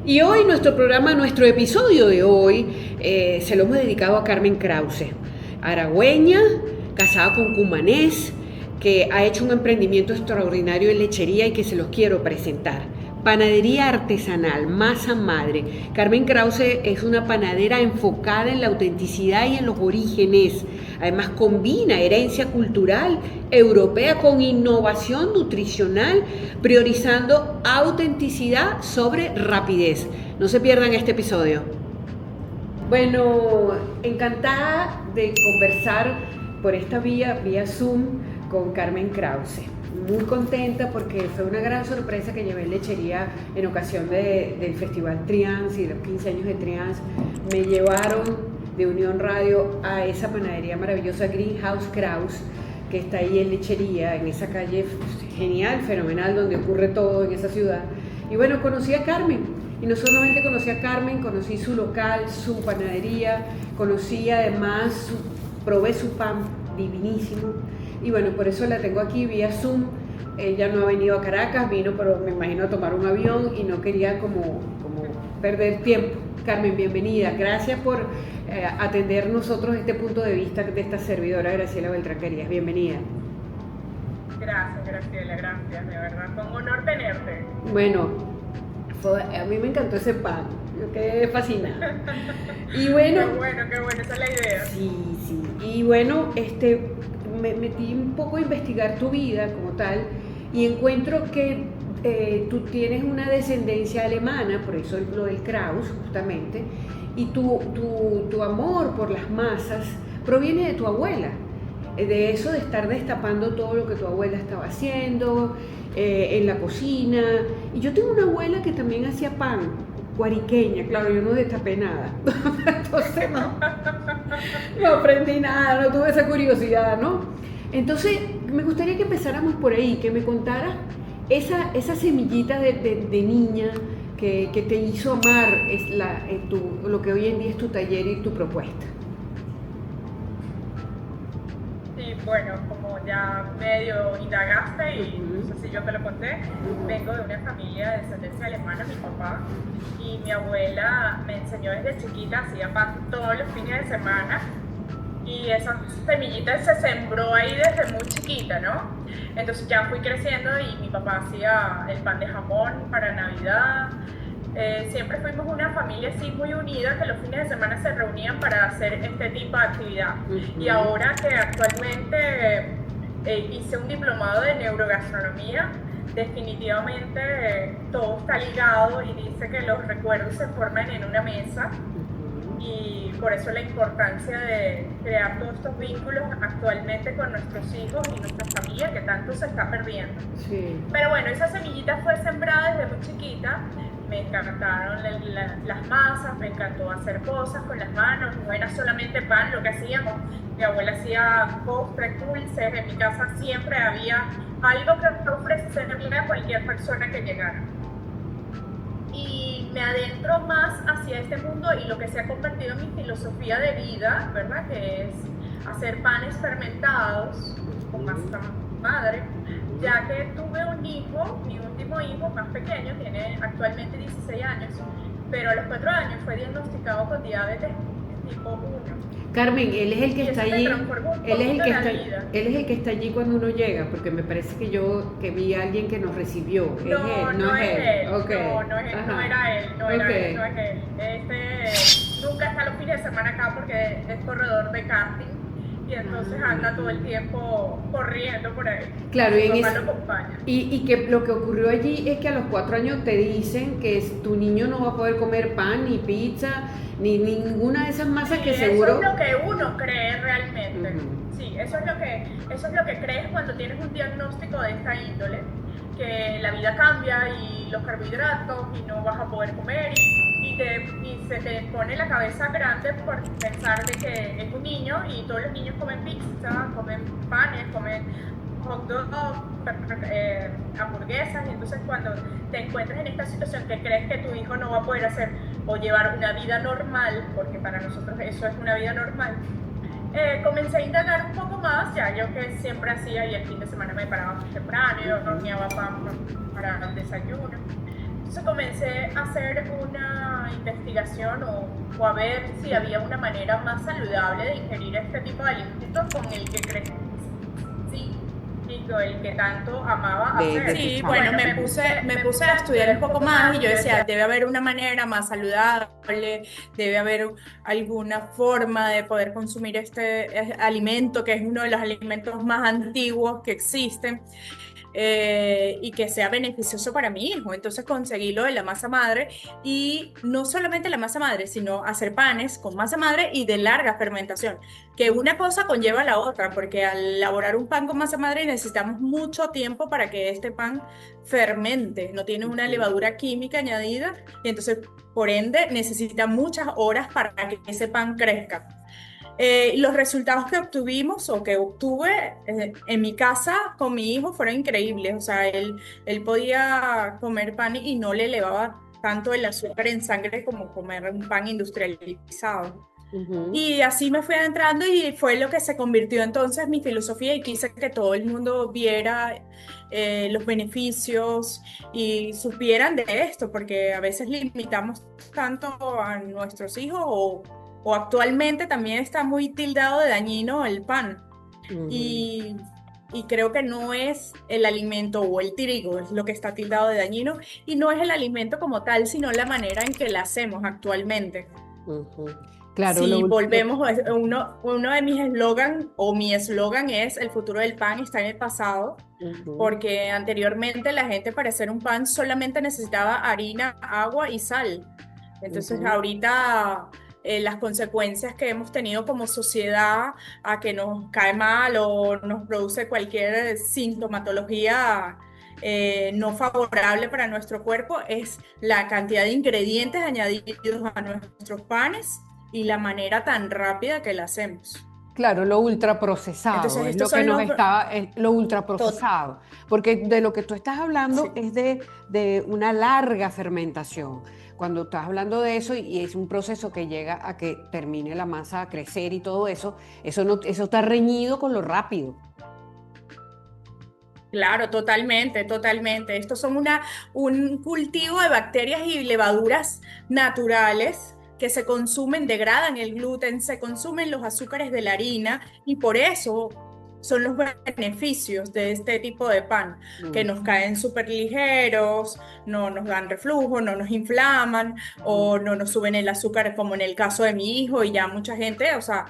Y hoy nuestro episodio de hoy, se lo hemos dedicado a Carmen Krause, aragüeña, casada con cumanés, que ha hecho un emprendimiento extraordinario en lechería y que se los quiero presentar. Panadería artesanal, masa madre. Carmen Krause es una panadera enfocada en la autenticidad y en los orígenes. Además combina herencia cultural europea con innovación nutricional, priorizando autenticidad sobre rapidez. No se pierdan este episodio. Bueno, encantada de conversar por esta vía Zoom con Carmen Krause. Muy contenta porque fue una gran sorpresa que llevé lechería en ocasión del Festival Trians y de los 15 años de Trians. Me llevaron de Unión Radio a esa panadería maravillosa Greenhouse Krause, que está ahí en lechería, en esa calle genial, fenomenal, donde ocurre todo en esa ciudad. Y bueno, conocí a Carmen. Y no solamente conocí a Carmen, conocí su local, su panadería, conocí además, probé su pan divinísimo. Y bueno, por eso la tengo aquí vía Zoom. Ella no ha venido a Caracas, vino, pero me imagino a tomar un avión y no quería como perder tiempo. Carmen, bienvenida. Gracias por atender nosotros este punto de vista de esta servidora Graciela Beltrán Carías. Bienvenida. Gracias, Graciela, gracias. De verdad, fue un honor tenerte. Bueno, a mí me encantó ese pan. Yo quedé fascinada. Y bueno, qué bueno, esa es la idea. Sí. Y bueno, me metí un poco a investigar tu vida como tal y encuentro que tú tienes una descendencia alemana, por eso lo del Kraus justamente, y tu amor por las masas proviene de tu abuela, de eso de estar destapando todo lo que tu abuela estaba haciendo en la cocina. Y yo tengo una abuela que también hacía pan, guariqueña, claro, yo no destapé nada, entonces no aprendí nada, no tuve esa curiosidad, ¿no? Entonces, me gustaría que empezáramos por ahí, que me contaras esa semillita de niña que te hizo amar lo que hoy en día es tu taller y tu propuesta. Sí, bueno, como ya medio indagaste y no sé si yo te lo conté, vengo de una familia de descendencia alemana, mi papá y mi abuela me enseñó desde chiquita, hacía pan todos los fines de semana. Y esa semillita se sembró ahí desde muy chiquita, ¿no? Entonces ya fui creciendo y mi papá hacía el pan de jamón para Navidad. Siempre fuimos una familia así muy unida, que los fines de semana se reunían para hacer este tipo de actividad. Y ahora que actualmente hice un diplomado de neurogastronomía, definitivamente todo está ligado y dice que los recuerdos se forman en una mesa. Y por eso la importancia de crear todos estos vínculos actualmente con nuestros hijos y nuestra familia, que tanto se está perdiendo. Sí. Pero bueno, esa semillita fue sembrada desde muy chiquita. Me encantaron las masas, me encantó hacer cosas con las manos. No era solamente pan lo que hacíamos. Mi abuela hacía postres, dulces. En mi casa siempre había algo que ofrecerle a cualquier persona que llegara. Y me adentro más hacia este mundo y lo que se ha convertido en mi filosofía de vida, ¿verdad? Que es hacer panes fermentados con masa madre, ya que tuve un hijo, mi último hijo más pequeño, tiene actualmente 16 años, pero a los 4 años fue diagnosticado con diabetes tipo 1. Carmen, él es el que está allí, él es el que está allí cuando uno llega, porque me parece que vi a alguien que nos recibió. No es él. Okay. No era él. Nunca está los fines de semana acá porque es corredor de karting y entonces anda todo el tiempo corriendo por ahí. Claro, y papá lo acompaña. Y que lo que ocurrió allí es que a los 4 años te dicen que tu niño no va a poder comer pan ni pizza ni ninguna de esas masas que seguro. Eso es lo que uno cree realmente. Sí, eso es lo que crees cuando tienes un diagnóstico de esta índole, que la vida cambia y los carbohidratos y no vas a poder comer y se te pone la cabeza grande por pensar de que es un niño y todos los niños comen pizza, comen panes, comen hot dogs, hamburguesas, y entonces cuando te encuentras en esta situación que crees que tu hijo no va a poder hacer o llevar una vida normal, porque para nosotros eso es una vida normal, comencé a indagar un poco más, ya yo que siempre hacía y el fin de semana me paraba muy temprano y horneaba pan para el desayuno. Entonces comencé a hacer una investigación o a ver si había una manera más saludable de ingerir este tipo de alimentos con el que crecí, el que tanto amaba hacer. Sí, Y bueno, bueno, me puse a estudiar un poco más y yo decía, debe haber una manera más saludable, debe haber alguna forma de poder consumir este alimento, que es uno de los alimentos más antiguos que existen. Y que sea beneficioso para mi hijo. Entonces conseguí lo de la masa madre y no solamente la masa madre, sino hacer panes con masa madre y de larga fermentación, que una cosa conlleva a la otra, porque al elaborar un pan con masa madre necesitamos mucho tiempo para que este pan fermente, no tiene una levadura química añadida y entonces por ende necesita muchas horas para que ese pan crezca. Los resultados que obtuvimos o que obtuve en mi casa con mi hijo fueron increíbles. O sea, él podía comer pan y no le elevaba tanto el azúcar en sangre como comer un pan industrializado. Ujú. Y así me fui adentrando y fue lo que se convirtió entonces mi filosofía y quise que todo el mundo viera los beneficios y supieran de esto, porque a veces limitamos tanto a nuestros hijos o actualmente también está muy tildado de dañino el pan. Ujú. Y, y creo que no es el alimento o el trigo, es lo que está tildado de dañino y no es el alimento como tal, sino la manera en que la hacemos actualmente. Ujú. Claro, Si volvemos, uno de mis eslogan o mi eslogan es el futuro del pan está en el pasado, ujú, porque anteriormente la gente para hacer un pan solamente necesitaba harina, agua y sal. Entonces ujú. ahorita las consecuencias que hemos tenido como sociedad a que nos cae mal o nos produce cualquier sintomatología no favorable para nuestro cuerpo es la cantidad de ingredientes añadidos a nuestros panes y la manera tan rápida que la hacemos. Claro, lo ultraprocesado Entonces, es estos lo que son nos los... está, es lo to- ultraprocesado, porque de lo que tú estás hablando sí, es de una larga fermentación. Cuando estás hablando de eso y es un proceso que llega a que termine la masa a crecer y todo eso, eso no, eso está reñido con lo rápido. claro, totalmente, totalmente. Estos son un cultivo de bacterias y levaduras naturales que se consumen, degradan el gluten, se consumen los azúcares de la harina y por eso son los beneficios de este tipo de pan, que nos Ujú, caen súper ligeros, no nos dan reflujo, no nos inflaman o no nos suben el azúcar como en el caso de mi hijo y ya mucha gente, o sea...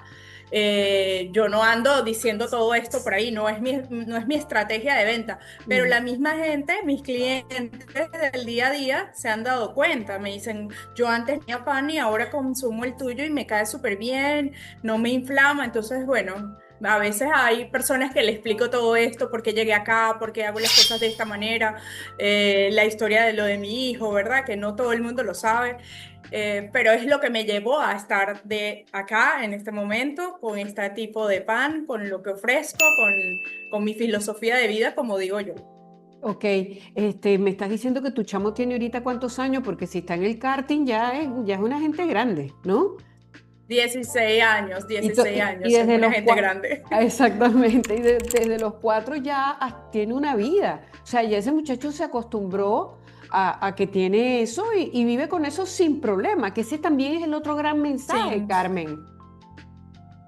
yo no ando diciendo todo esto por ahí, no es mi estrategia de venta, pero ujú, la misma gente, mis clientes del día a día se han dado cuenta, me dicen, yo antes tenía pan y ahora consumo el tuyo y me cae súper bien, no me inflama, entonces bueno. A veces hay personas que le explico todo esto, por qué llegué acá, por qué hago las cosas de esta manera, la historia de lo de mi hijo, ¿verdad? Que no todo el mundo lo sabe. Pero es lo que me llevó a estar de acá en este momento con este tipo de pan, con lo que ofrezco, con mi filosofía de vida, como digo yo. ok, me estás diciendo que tu chamo tiene ahorita cuántos años, porque si está en el karting ya es una gente grande, ¿no? 16 años, Y, to- 16 y años, es desde una los gente cuatro, grande. exactamente, desde los cuatro ya tiene una vida. O sea, ya ese muchacho se acostumbró a que tiene eso y vive con eso sin problema, que ese también es el otro gran mensaje, Sí, Carmen.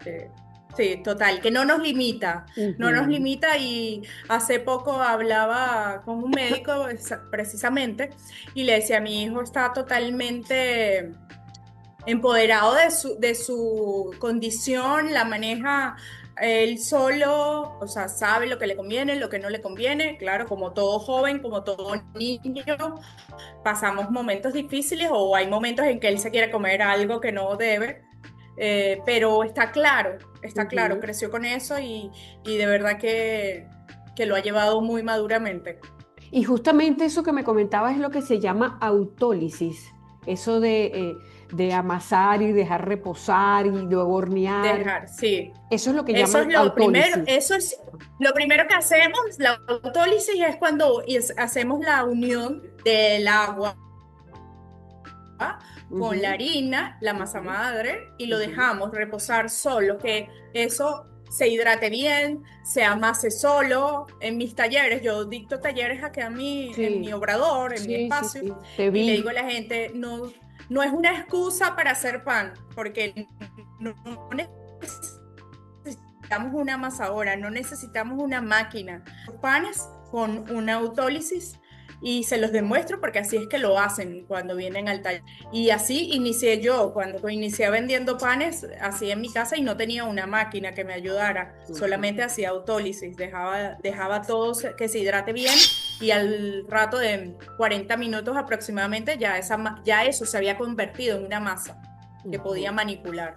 eh, sí, total, que no nos limita, no nos Ujú, limita y hace poco hablaba con un médico precisamente y le decía, mi hijo está totalmente empoderado de su condición, la maneja él solo, o sea, sabe lo que le conviene, lo que no le conviene. Claro, como todo joven, como todo niño, pasamos momentos difíciles o hay momentos en que él se quiere comer algo que no debe, pero está claro, ujú. creció con eso y de verdad que lo ha llevado muy maduramente. Y justamente eso que me comentabas es lo que se llama autólisis, eso de amasar y dejar reposar y luego hornear. Dejar, sí. Eso es lo que Eso es llaman lo primero, autólisis. eso es lo primero que hacemos. La autólisis es cuando hacemos la unión del agua con la Ujú, harina, la masa ujú, madre, y lo ujú, dejamos reposar solo, que eso se hidrate bien, se amase solo. En mis talleres, yo dicto talleres acá en mi Sí, obrador, en mi sí, sí, espacio, sí, te y le vi. digo a la gente, no, no es una excusa para hacer pan, porque no necesitamos una amasadora, no necesitamos una máquina. Los panes con una autólisis y se los demuestro porque así es que lo hacen cuando vienen al taller. Y así inicié yo, cuando inicié vendiendo panes, así en mi casa y no tenía una máquina que me ayudara, Ujú. solamente hacía autólisis, dejaba todo que se hidrate bien y al rato de 40 minutos aproximadamente ya eso se había convertido en una masa que podía Ujú. manipular.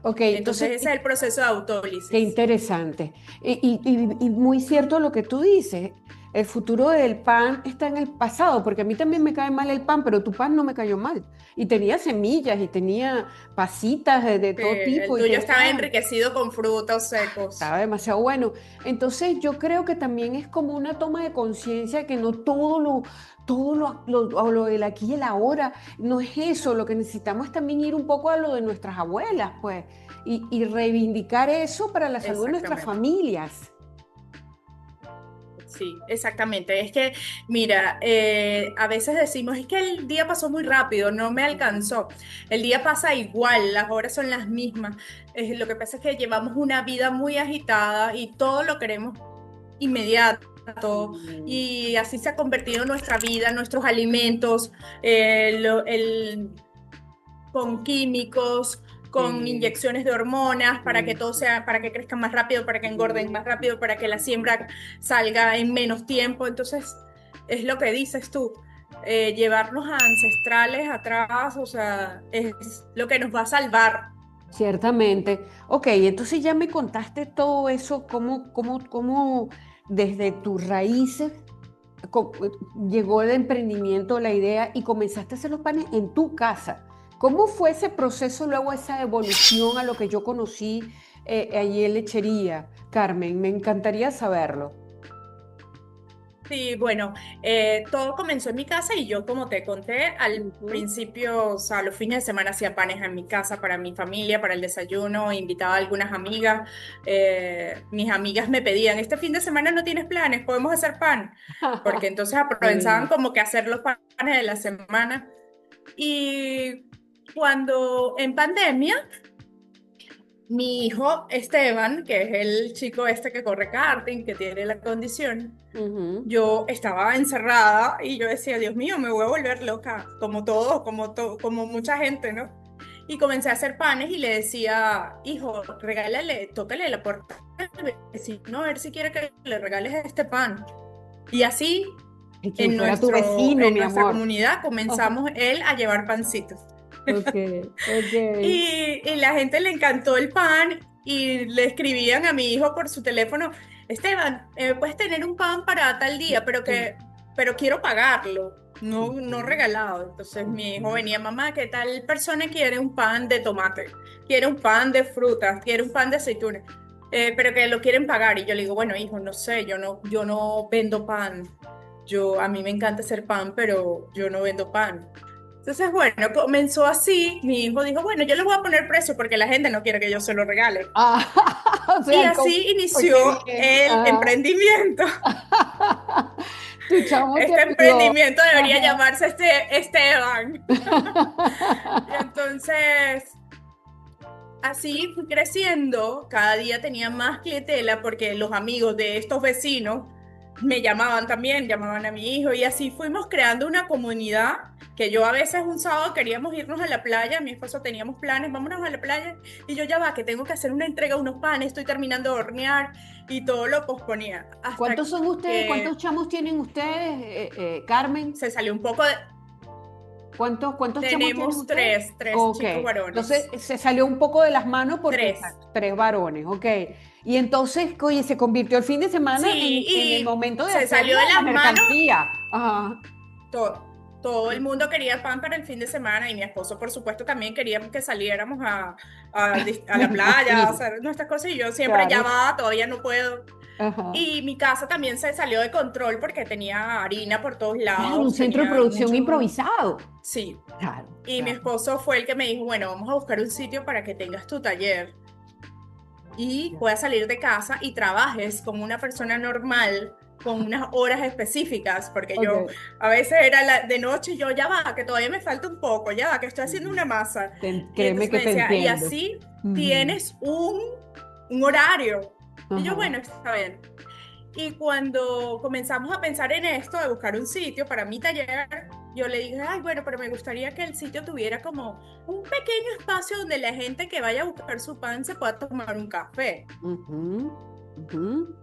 Ok, Entonces entonces, ese es el proceso de qué autólisis. interesante. Y muy cierto lo que tú dices. El futuro del pan está en el pasado, porque a mí también me cae mal el pan, pero tu pan no me cayó mal. Y tenía semillas y tenía pasitas de todo El tipo y tuyo tenía, estaba enriquecido con frutos secos. estaba demasiado bueno. Entonces yo creo que también es como una toma de conciencia que no todo lo del aquí y el ahora, no es eso. Lo que necesitamos es también ir un poco a lo de nuestras abuelas, pues, y reivindicar eso para la salud de nuestras Exactamente. familias. Sí, exactamente. Es que, mira, a veces decimos, es que el día pasó muy rápido, no me Ujú. alcanzó. El día pasa igual, las horas son las mismas. Lo que pasa es que llevamos una vida muy agitada y todo lo queremos inmediato. Mm, Y así se ha convertido nuestra vida, nuestros alimentos, con químicos, con sí, inyecciones de hormonas para que todo eso. sea, para que crezcan más rápido, para que engorden más Ujú. rápido, para que la siembra salga en menos tiempo. Entonces, es lo que dices tú, llevarnos a ancestrales atrás, o sea, es lo que nos va a salvar. Ciertamente. Ok, entonces ya me contaste todo eso, cómo desde tus raíces co- llegó el emprendimiento, la idea y comenzaste a hacer los panes en tu casa. ¿Cómo fue ese proceso, luego esa evolución a lo que yo conocí allí en Lechería? Carmen, me encantaría saberlo. Sí, bueno, todo comenzó en mi casa y yo, como te conté, al Ujú. principio, o sea, los fines de semana hacía panes en mi casa para mi familia, para el desayuno, invitaba a algunas amigas. Mis amigas me pedían, este fin de semana no tienes planes, podemos hacer pan, porque entonces aprovechaban Sí. como que hacer los panes de la semana. Y cuando en pandemia mi hijo Esteban, que es el chico este que corre karting, que tiene la condición, Ujú. yo estaba encerrada y yo decía, Dios mío, me voy a volver loca, como todo, como mucha gente, ¿no? Y comencé a hacer panes y le decía, hijo, regálale, tócale la puerta al vecino a ver si quiere que le regales este pan. Y así, Y quien fuera tu vecino, en mi nuestra amor. comunidad comenzamos él a llevar pancitos. Ok, ok. Y la gente le encantó el pan y le escribían a mi hijo por su teléfono, Esteban, puedes tener un pan para tal día, pero quiero pagarlo, no, no Ujú, regalado. Entonces mi hijo ujú. venía, mamá, ¿qué tal persona quiere un pan de tomate? Quiere un pan de frutas, quiere un pan de aceitunas, pero que lo quieren pagar. Y yo le digo, bueno, hijo, no sé, yo no vendo pan. A mí me encanta hacer pan, pero yo no vendo pan. Entonces, bueno, comenzó así. Mi hijo dijo, bueno, yo le voy a poner precio porque la gente no quiere que yo se lo regale. Ah, o Y sea, así oh, qué inició bien. el Ajá. emprendimiento. Tu chamo te Este ayudó. emprendimiento debería Ajá. llamarse Esteban. Y entonces, así fui creciendo. Cada día tenía más clientela porque los amigos de estos vecinos me llamaban también, llamaban a mi hijo y así fuimos creando una comunidad que yo a veces un sábado queríamos irnos a la playa, mi esposo teníamos planes, vámonos a la playa y yo ya va, que tengo que hacer una entrega de unos panes, estoy terminando de hornear y todo lo posponía hasta ¿Cuántos son ustedes? ¿Cuántos que chamos tienen ustedes, Carmen? se salió un poco de... ¿Cuántos chamos tienen Tenemos ustedes? tres Ok, chicos entonces varones, se salió un poco de las manos porque tres. tres varones, ok. Y entonces, oye, se convirtió el fin de semana Sí, en el y momento de se hacer salió de la las manos. mercancía. Ajá. Todo el mundo quería pan para el fin de semana y mi esposo, por supuesto, también queríamos que saliéramos a Me la playa a imagino, hacer nuestras cosas y yo siempre ya claro. va, todavía no puedo. Ajá. Y mi casa también se salió de control porque tenía harina por todos Claro, un lados, centro de tenía producción mucho, improvisado. sí. Claro, Y mi claro. esposo fue el que me dijo, bueno, vamos a buscar un sitio para que tengas tu taller. y puedas salir de casa y trabajes como una persona normal, con unas horas específicas, porque yo Ok. a veces era de noche y yo ya va, que todavía me falta un poco, ya va, que estoy haciendo una masa. Y Créeme entonces que me te decía, y entiendo. así Ujú. tienes un horario. Y yo, Ajá. bueno, está bien. Y cuando comenzamos a pensar en esto, de buscar un sitio para mi taller, yo le dije, ay, bueno, pero me gustaría que el sitio tuviera como un pequeño espacio donde la gente que vaya a buscar su pan se pueda tomar un café. Ujú, ujú.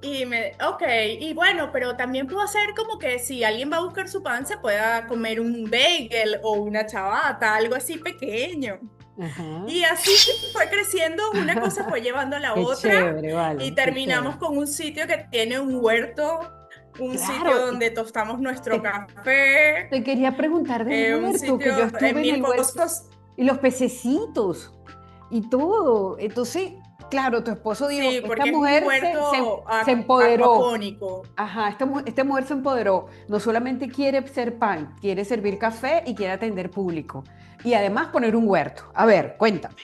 Ok, y bueno, pero también puedo hacer como que si alguien va a buscar su pan, se pueda comer un bagel o una chabata, algo así pequeño. Ajá. Y así fue creciendo, una cosa fue llevando a la Qué otra chévere, y vale, qué terminamos chévere. con un sitio que tiene un huerto, un sitio Claro, donde tostamos nuestro te, café, te quería preguntar del un huerto, que yo sitio, estuve en mi el huerto esposo, y los pececitos y todo. Entonces, claro, tu esposo dijo, sí, esta porque es un mujer huerto se empoderó. acuapónico. Ajá, esta mujer se empoderó. No solamente quiere ser pan, quiere servir café y quiere atender público. Y además poner un huerto. A ver, cuéntame.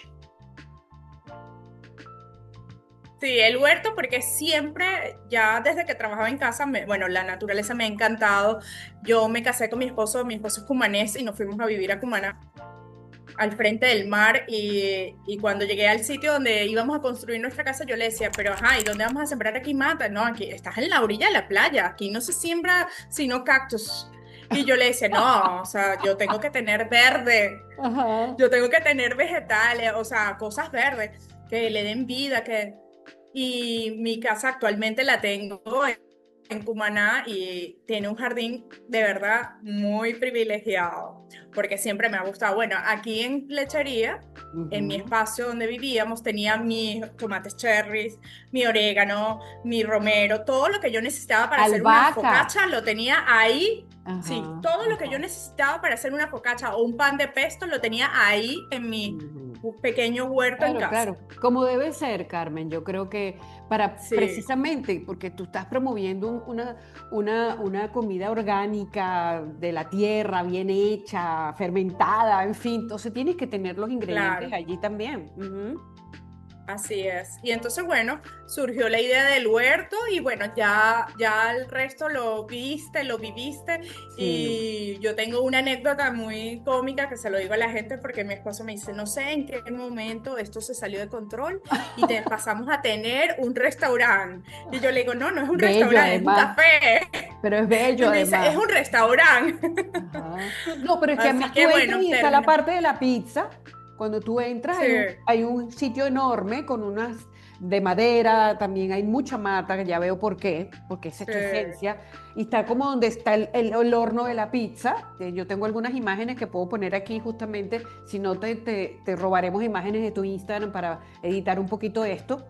Sí, el huerto, porque siempre, ya desde que trabajaba en casa, bueno, la naturaleza me ha encantado. Yo me casé con mi esposo es cumanés y nos fuimos a vivir a Cumaná, al frente del mar, y cuando llegué al sitio donde íbamos a construir nuestra casa, yo le decía, pero ajá, ¿y dónde vamos a sembrar aquí mata? No, aquí estás en la orilla de la playa, aquí no se siembra sino cactus. Y yo le decía, no, o sea, yo tengo que tener verde, Ajá. yo tengo que tener vegetales, o sea, cosas verdes que le den vida, que... Y mi casa actualmente la tengo en Cumaná y tiene un jardín de verdad muy privilegiado, porque siempre me ha gustado. Bueno, aquí en Lechería, en mi Ujú. espacio donde vivíamos, tenía mis tomates cherries, mi orégano, mi romero, todo lo que yo necesitaba para hacer una Albahaca. focaccia lo tenía ahí. Sí, Ajá, todo lo que yo ajá. necesitaba para hacer una focaccia o un pan de pesto lo tenía ahí en mi Ujú. pequeño huerto en Claro, casa. claro, como debe ser, Carmen. Yo creo que para Sí, precisamente porque tú estás promoviendo una comida orgánica de la tierra, bien hecha, fermentada, en fin, entonces tienes que tener los ingredientes claro. allí también. Ujú. Así es. Y entonces, bueno, surgió la idea del huerto y bueno, ya el resto lo viste, lo viviste. Sí. Y yo tengo una anécdota muy cómica que se lo digo a la gente porque mi esposo me dice, no sé en qué momento esto se salió de control y te pasamos a tener un restaurante. Y yo le digo, no, no es un Bello restaurante, es un además, café. pero es bello Él me dice, es además. un restaurante. Ajá. No, pero es que Así además tú que entras bueno, y está la termina. parte de la pizza. Cuando tú entras Sí, hay un sitio enorme con unas de madera, también hay mucha mata, que ya veo por qué, porque esa es sí. tu esencia. Y está como donde está el horno de la pizza. Yo tengo algunas imágenes que puedo poner aquí justamente, si no te robaremos imágenes de tu Instagram para editar un poquito esto.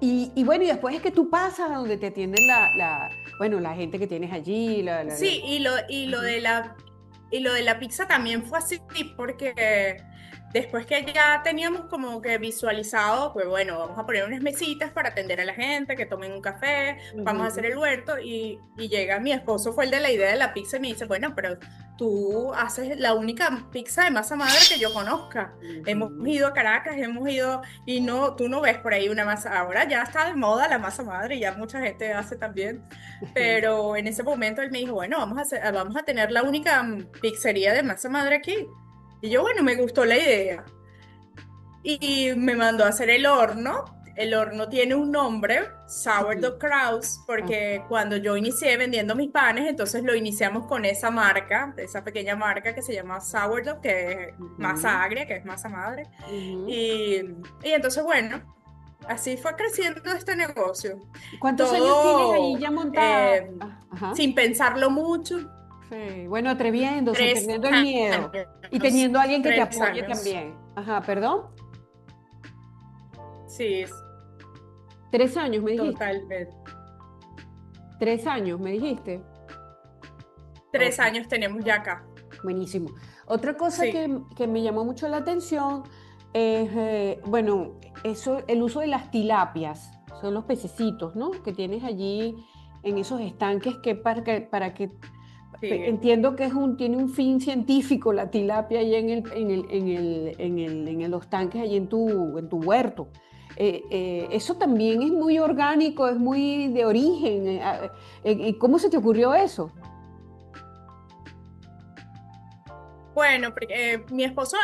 Y bueno, y después es que tú pasas a donde te atienden bueno, la gente que tienes allí, Sí, Ujú. y lo de la pizza también fue así, porque después que ya teníamos como que visualizado, pues bueno, vamos a poner unas mesitas para atender a la gente, que tomen un café, vamos a hacer Ujú. el huerto, y llega mi esposo, fue el de la idea de la pizza, y me dice, bueno, pero tú haces la única pizza de masa madre que yo conozca. Hemos Ujú. ido a Caracas, hemos ido, y no, tú no ves por ahí una masa, ahora ya está de moda la masa madre, y ya mucha gente hace también. Pero en ese momento él me dijo, bueno, vamos a tener la única pizzería de masa madre aquí. Y yo, bueno, me gustó la idea. Y me mandó a hacer el horno. El horno tiene un nombre, Sí. Sourdough Kraus, Ah, porque cuando yo inicié vendiendo mis panes, entonces lo iniciamos con esa marca, esa pequeña marca que se llama Sourdough, que es masa ujú, agria, que es masa madre. ujú. Y, y entonces, bueno, así fue creciendo este negocio. ¿Cuántos años tienes ahí Todo ya montada? Ajá. sin pensarlo mucho. Sí. Bueno, atreviéndose, Tres perdiendo el miedo y años, teniendo a alguien que te 3 apoye años. también. Ajá, perdón. Sí, 3 años me dijiste. totalmente. 3 años me dijiste. Ok, 3 años tenemos ya acá. buenísimo. Otra cosa Sí, que me llamó mucho la atención es, bueno, eso, el uso de las tilapias, son los pececitos, ¿no? Que tienes allí en esos estanques sí. entiendo que tiene un fin científico la tilapia ahí en los tanques, allí en tu huerto. Eso también es muy orgánico, es muy de origen. ¿Y cómo se te ocurrió eso? Bueno, porque mi esposo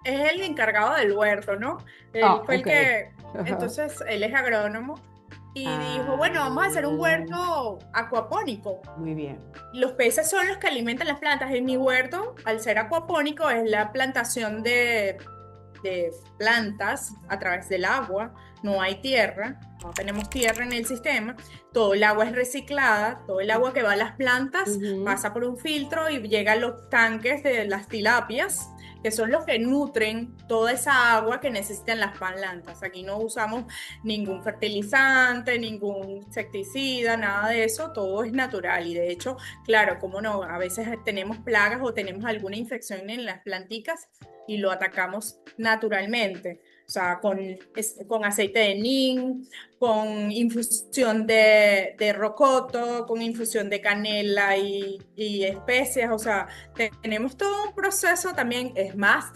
es el encargado del huerto, ¿no? Él Ah, fue el ok. que, Ajá. entonces, él es agrónomo y dijo, bueno, vamos a hacer un Ah, huerto acuapónico. muy bien. Los peces son los que alimentan las plantas. En mi huerto, al ser acuapónico, es la plantación de plantas a través del agua. No hay tierra, no tenemos tierra en el sistema. Todo el agua es reciclada, todo el agua que va a las plantas Ujú. pasa por un filtro y llega a los tanques de las tilapias, que son los que nutren toda esa agua que necesitan las plantas. Aquí no usamos ningún fertilizante, ningún insecticida, nada de eso, todo es natural. Y de hecho, claro, como no, a veces tenemos plagas o tenemos alguna infección en las planticas y lo atacamos naturalmente. O sea, con aceite de neem, con infusión de rocoto, con infusión de canela y especias. O sea, tenemos todo un proceso también, es más Ujú.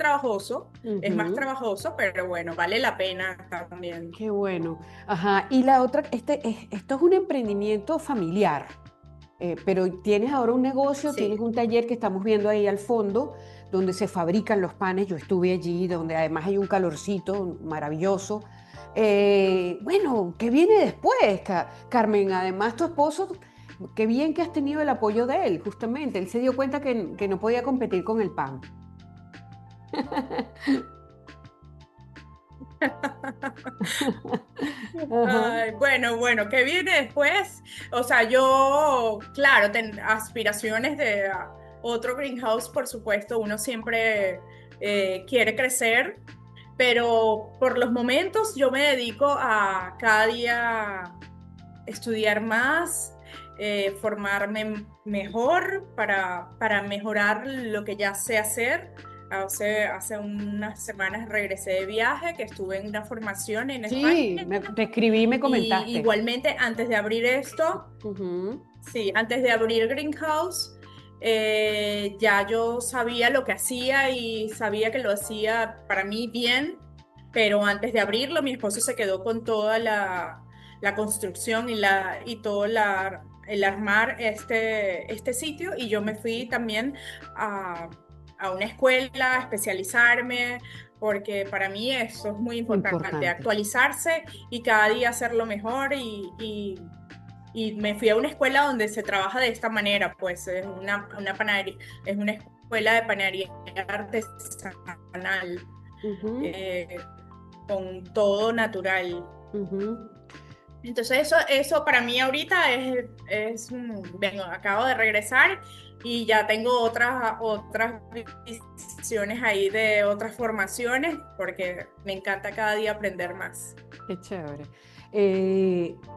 trabajoso, pero bueno, vale la pena también. Qué bueno. Ajá. Y la otra, esto es un emprendimiento familiar, pero tienes ahora un negocio, tienes Sí. un taller que estamos viendo ahí al fondo, donde se fabrican los panes. Yo estuve allí, donde además hay un calorcito maravilloso. Bueno, ¿qué viene después, Carmen? Además, tu esposo, qué bien que has tenido el apoyo de él, justamente. Él se dio cuenta que no podía competir con el pan. Ajá. Ay, bueno, bueno, ¿qué viene después? O sea, yo, claro, aspiraciones de otro greenhouse, por supuesto, uno siempre quiere crecer, pero por los momentos yo me dedico a cada día estudiar más, formarme mejor para mejorar lo que ya sé hacer. Hace unas semanas regresé de viaje, que estuve en una formación en España. Sí, te escribí y me Y comentaste. igualmente, antes de abrir esto, Ujú. sí, antes de abrir Greenhouse, ya yo sabía lo que hacía y sabía que lo hacía para mí bien, pero antes de abrirlo, mi esposo se quedó con toda la construcción y todo el armar este sitio y yo me fui también a, a una escuela, a especializarme, porque para mí eso es muy importante, Importante. actualizarse y cada día hacerlo mejor y me fui a una escuela donde se trabaja de esta manera, pues es una panadería, es una escuela de panadería artesanal, Ujú, eh, con todo natural. ujú. Entonces eso para mí ahorita vengo, acabo de regresar y ya tengo otras visiones ahí de otras formaciones porque me encanta cada día aprender más. Qué chévere.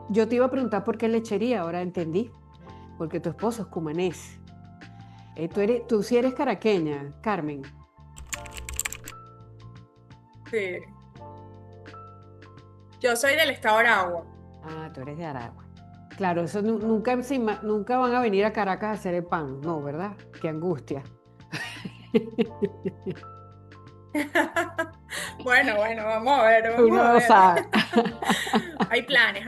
Yo te iba a preguntar por qué lechería, ahora entendí. Porque tu esposo es cumanés. Tú sí eres caraqueña, Carmen. Sí. Yo soy del estado de Aragua. Ah, tú eres de Aragua. Claro, eso nunca, nunca van a venir a Caracas a hacer el pan, no, ¿verdad? Qué angustia. Bueno, bueno, vamos Uno a no ver. sabe. Hay planes,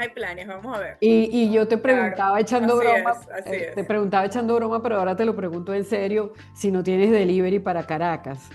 vamos a ver. Y yo te Claro, preguntaba echando así broma, es, así es. te preguntaba echando broma, pero ahora te lo pregunto en serio, si no tienes delivery para Caracas.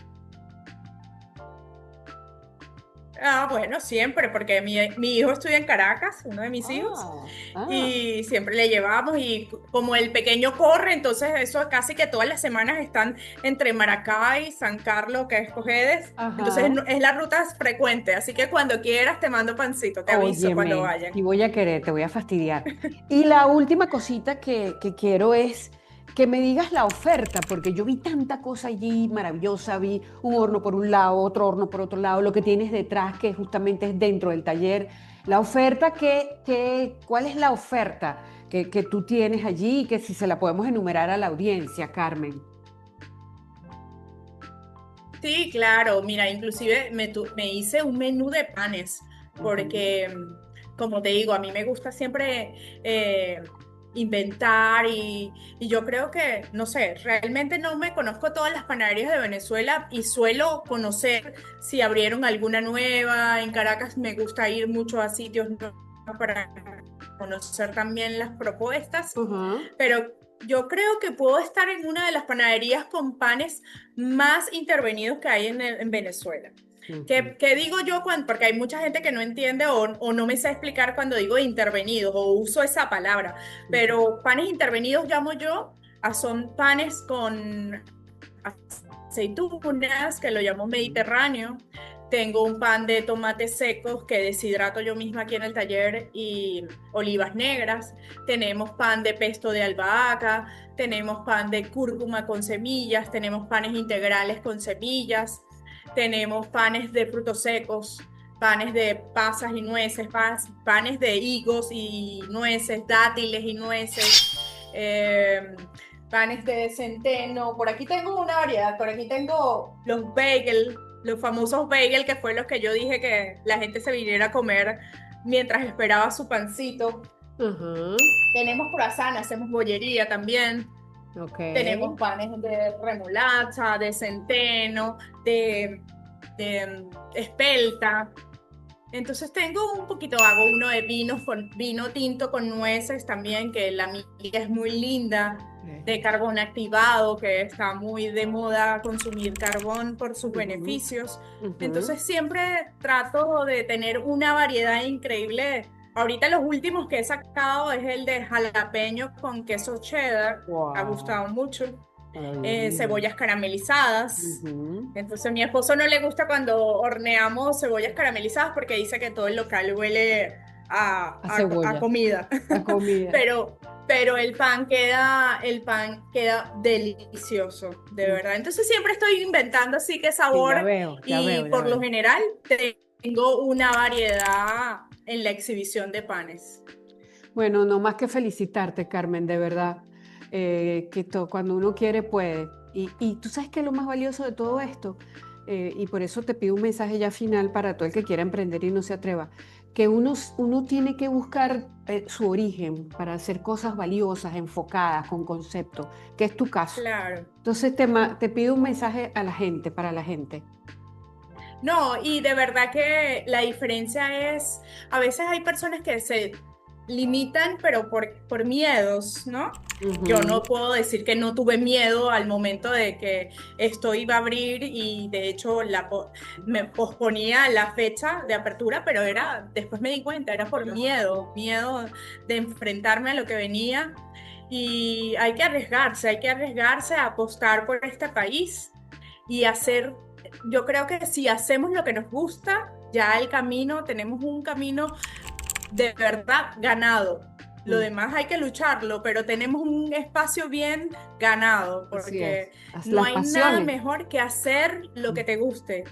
Ah, bueno, siempre, porque mi hijo estudia en Caracas, uno de mis hijos, Ah, ah, y siempre le llevamos y como el pequeño corre, entonces eso casi que todas las semanas están entre Maracay, San Carlos, que es Cojedes, entonces ajá. es la ruta frecuente, así que cuando quieras te mando pancito, te aviso cuando Óyeme, vayan. si voy a querer, te voy a fastidiar. Y la última cosita que quiero es que me digas la oferta, porque yo vi tanta cosa allí maravillosa, vi un horno por un lado, otro horno por otro lado, lo que tienes detrás, que justamente es dentro del taller. La oferta, ¿cuál es la oferta que tú tienes allí y que si se la podemos enumerar a la audiencia, Carmen? Sí, claro, mira, inclusive me hice un menú de panes, Ujú, porque, como te digo, a mí me gusta siempre inventar y yo creo que, no sé, realmente no me conozco todas las panaderías de Venezuela y suelo conocer si abrieron alguna nueva. En Caracas me gusta ir mucho a sitios nuevos para conocer también las propuestas, Ajá. pero yo creo que puedo estar en una de las panaderías con panes más intervenidos que hay en Venezuela. ¿Qué digo yo cuando? Porque hay mucha gente que no entiende o no me sé explicar cuando digo intervenidos o uso esa palabra, pero panes intervenidos llamo yo son panes con aceitunas, que lo llamo mediterráneo. Tengo un pan de tomates secos que deshidrato yo misma aquí en el taller y olivas negras. Tenemos pan de pesto de albahaca, tenemos pan de cúrcuma con semillas, tenemos panes integrales con semillas, tenemos panes de frutos secos, panes de pasas y nueces, panes de higos y nueces, dátiles y nueces, panes de centeno. Por aquí tengo una variedad, por aquí tengo los bagel, los famosos bagel, que fue los que yo dije que la gente se viniera a comer mientras esperaba su pancito. Ajá. Tenemos croissant, hacemos bollería también. Okay. Tenemos panes de remolacha, de centeno, de espelta. Entonces tengo un poquito, hago uno de vino tinto con nueces también, que la miga es muy linda, de carbón activado, que está muy de moda consumir carbón por sus beneficios. Entonces siempre trato de tener una variedad increíble. Ahorita los últimos que he sacado es el de jalapeño con queso cheddar, ha gustado mucho. Cebollas caramelizadas. Entonces a mi esposo no le gusta cuando horneamos cebollas caramelizadas porque dice que todo el local huele a comida. A comida. pero el pan queda delicioso, de verdad. Entonces siempre estoy inventando así que sabor. Por lo general tengo una variedad en la exhibición de panes. Bueno, no más que felicitarte, Carmen, de verdad. Cuando uno quiere puede y tú sabes que lo más valioso de todo esto y por eso te pido un mensaje ya final para todo el que quiera emprender y no se atreva, que uno tiene que buscar su origen para hacer cosas valiosas, enfocadas, con concepto, que es tu caso. Claro. Entonces te pido un mensaje a la gente, para la gente. No, y de verdad que la diferencia es, a veces hay personas que se limitan, pero por miedos, ¿no? Yo no puedo decir que no tuve miedo al momento de que esto iba a abrir y de hecho me posponía la fecha de apertura, pero después me di cuenta, era por miedo de enfrentarme a lo que venía y hay que arriesgarse a apostar por este país y yo creo que si hacemos lo que nos gusta, ya tenemos un camino de verdad ganado. Lo demás hay que lucharlo, pero tenemos un espacio bien ganado, porque no hay nada mejor que hacer lo que te guste.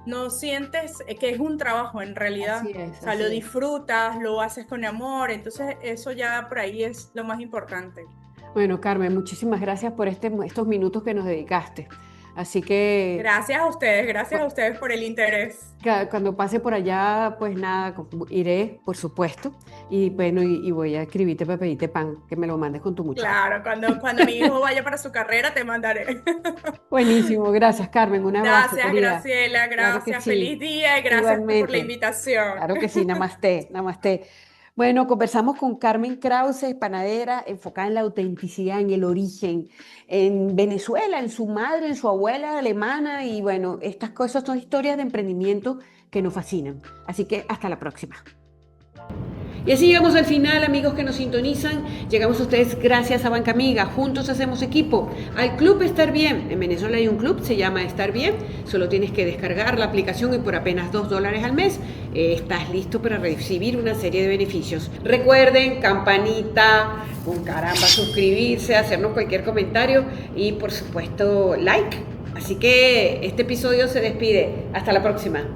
No sientes que es un trabajo en realidad. O sea, lo disfrutas, lo haces con amor, entonces eso ya por ahí es lo más importante. Bueno, Carmen, muchísimas gracias por estos minutos que nos dedicaste. Así que... Gracias a ustedes por el interés. Cuando pase por allá, pues nada, iré, por supuesto, y bueno, y voy a escribirte para pedirte pan, que me lo mandes con tu muchacho. Claro, cuando mi hijo vaya para su carrera, te mandaré. Buenísimo, gracias Carmen, un abrazo. Gracias, querida. Graciela, gracias, claro feliz día y gracias por la invitación. Claro que sí, namaste, namaste. Bueno, conversamos con Carmen Krause, panadera, enfocada en la autenticidad, en el origen, en Venezuela, en su madre, en su abuela alemana, y bueno, estas cosas son historias de emprendimiento que nos fascinan. Así que hasta la próxima. Y así llegamos al final, amigos que nos sintonizan. Llegamos a ustedes gracias a Banca Amiga. Juntos hacemos equipo. Al Club Estar Bien. En Venezuela hay un club, se llama Estar Bien. Solo tienes que descargar la aplicación y por apenas $2 al mes estás listo para recibir una serie de beneficios. Recuerden, campanita, con caramba, suscribirse, hacernos cualquier comentario y por supuesto like. Así que este episodio se despide. Hasta la próxima.